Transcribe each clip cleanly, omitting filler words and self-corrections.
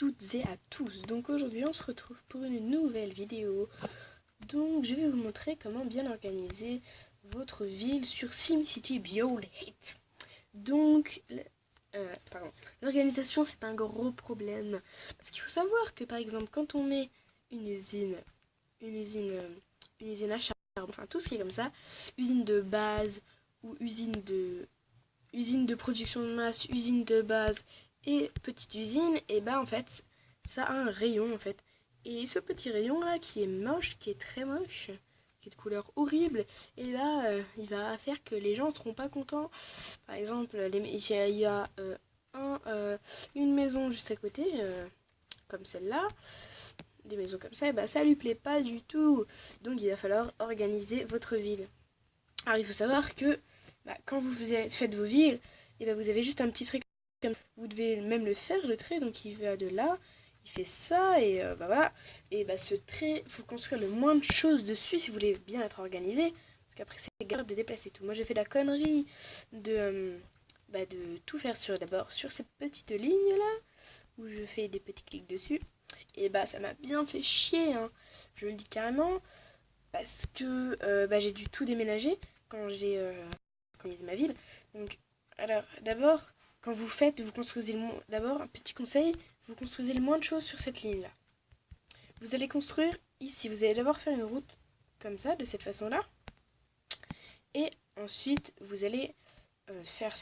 toutes et à tous. Donc aujourd'hui on se retrouve pour une nouvelle vidéo. Donc je vais vous montrer comment bien organiser votre ville sur SimCity BioLite. Donc l'organisation c'est un gros problème. Parce qu'il faut savoir que par exemple quand on met une usine à charbon, enfin tout ce qui est comme ça, usine de base ou usine de production de masse, usine de base et petite usine, et bah en fait ça a un rayon en fait. Et ce petit rayon là qui est moche, qui est très moche, qui est de couleur horrible, et bah il va faire que les gens ne seront pas contents. Par exemple, il y a une maison juste à côté, comme celle-là, des maisons comme ça, et bah ça lui plaît pas du tout. Donc il va falloir organiser votre ville. Alors il faut savoir que quand vous faites vos villes, et vous avez juste un petit trait comme ça. Vous devez même le faire, le trait, donc il va de là, il fait ça, et voilà. Et ce trait, il faut construire le moins de choses dessus si vous voulez bien être organisé, parce qu'après c'est galère de déplacer tout. Moi j'ai fait la connerie de tout faire d'abord sur cette petite ligne là, où je fais des petits clics dessus, et ça m'a bien fait chier, hein. Je le dis carrément, parce que j'ai dû tout déménager quand j'ai organisé ma ville. Donc, alors, d'abord, quand vous construisez d'abord, un petit conseil, vous construisez le moins de choses sur cette ligne-là. Vous allez construire ici, vous allez d'abord faire une route comme ça, de cette façon-là. Et ensuite, vous allez faire.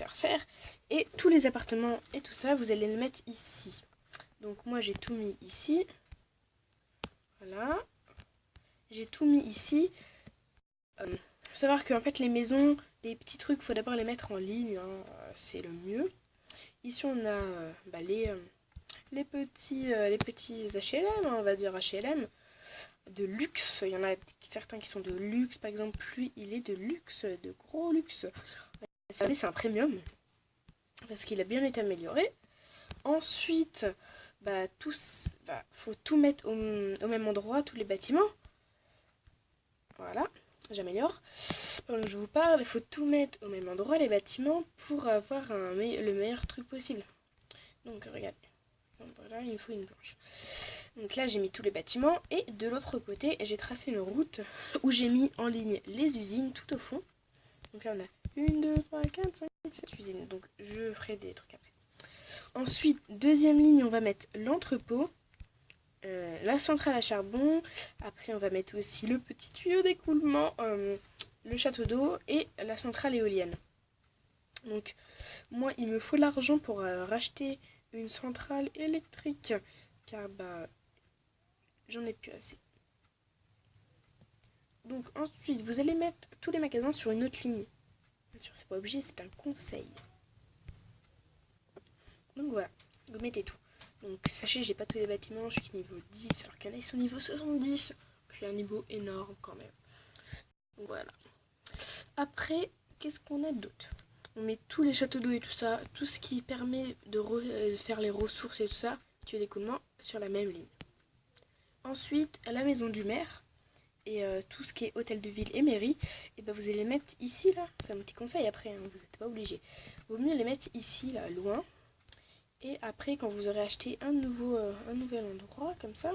Et tous les appartements et tout ça, vous allez le mettre ici. Donc, moi, j'ai tout mis ici. Voilà. J'ai tout mis ici. Faut savoir qu'en fait les maisons, les petits trucs, il faut d'abord les mettre en ligne, hein, c'est le mieux. Ici on a les petits HLM, hein, on va dire HLM de luxe. Il y en a certains qui sont de luxe, par exemple lui il est de luxe, de gros luxe. C'est un premium parce qu'il a bien été amélioré. Ensuite faut tout mettre au même endroit, tous les bâtiments. Voilà, j'améliore. Pendant que je vous parle, il faut tout mettre au même endroit, les bâtiments, pour avoir le meilleur truc possible. Donc, regardez. Donc, voilà, il me faut une planche. Donc là, j'ai mis tous les bâtiments. Et de l'autre côté, j'ai tracé une route où j'ai mis en ligne les usines tout au fond. Donc là, on a 1, 2, 3, 4, 5, 7 usines. Donc, je ferai des trucs après. Ensuite, deuxième ligne, on va mettre l'entrepôt. La centrale à charbon, après on va mettre aussi le petit tuyau d'écoulement, le château d'eau et la centrale éolienne. Donc moi il me faut l'argent pour racheter une centrale électrique, car j'en ai plus assez. Donc ensuite vous allez mettre tous les magasins sur une autre ligne. Bien sûr c'est pas obligé, c'est un conseil. Donc voilà, vous mettez tout. Donc sachez, j'ai pas tous les bâtiments, je suis niveau 10, alors qu'il y en a qui sont niveau 70. Je suis à un niveau énorme quand même. Donc voilà. Après, qu'est-ce qu'on a d'autre? On met tous les châteaux d'eau et tout ça, tout ce qui permet de faire les ressources et tout ça, tuyau d'écoulement, sur la même ligne. Ensuite, à la maison du maire, et tout ce qui est hôtel de ville et mairie, et vous allez les mettre ici, là. C'est un petit conseil après, hein, vous n'êtes pas obligé. Vaut mieux les mettre ici, là, loin. Et après, quand vous aurez acheté un nouvel endroit, comme ça,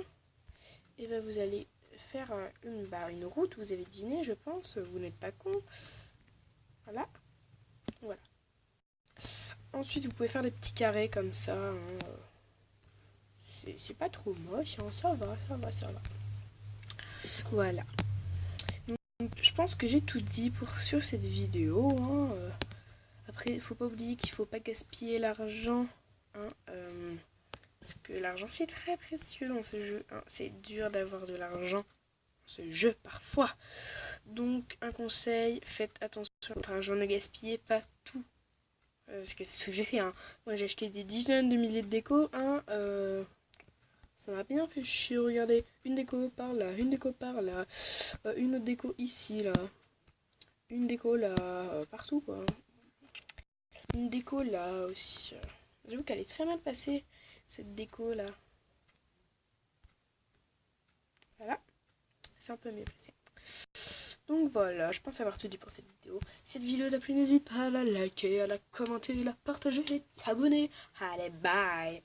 et vous allez faire une route, vous avez deviné, je pense, vous n'êtes pas con. Voilà. Voilà. Ensuite, vous pouvez faire des petits carrés comme ça. Hein. C'est pas trop moche, hein. Ça va. Voilà. Donc, je pense que j'ai tout dit sur cette vidéo. Hein. Après, il faut pas oublier qu'il faut pas gaspiller l'argent. Hein. Parce que l'argent c'est très précieux dans ce jeu, hein. C'est dur d'avoir de l'argent dans ce jeu parfois. Donc un conseil, faites attention à votre argent, ne gaspillez pas tout. Parce que c'est ce que j'ai fait, hein. Moi j'ai acheté des dizaines de milliers de déco, hein. Ça m'a bien fait chier, regardez. Une déco par là, une déco par là, une autre déco ici, là. Une déco là, partout quoi. Une déco là aussi. J'avoue qu'elle est très mal passée, cette déco là. Voilà, c'est un peu mieux placé. Donc voilà, je pense avoir tout dit pour cette vidéo. Si cette vidéo t'a plu, n'hésite pas à la liker, à la commenter, à la partager et t'abonner. Allez, bye!